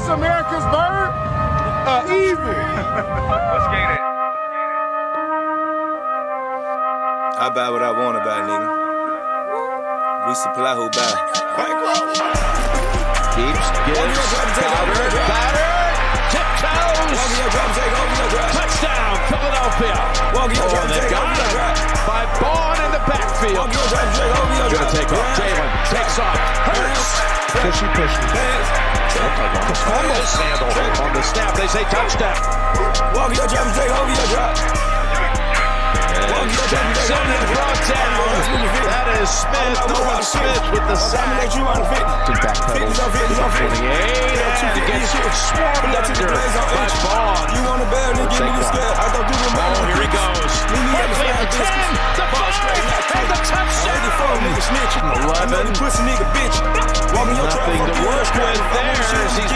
America's bird? Evil. Let's get it. I buy what I want to buy, nigga. We supply who buy. Keeps, gives, Crowder, tiptoes, touchdown, Philadelphia. Oh, they've got it by Bond in the backfield. Gonna take off, Jalen takes off, Hurts. Pushy. Almost handled on the snap, they say touchdown. Jackson and brought down. That is Smith, Nolan Smith with the sack. Backpedals, 28, and gets swarmed under by Vaughn. Oh, here he goes. Berkeley at the 10, the 5, and the touchdown. 11. Nothing to work with there as he's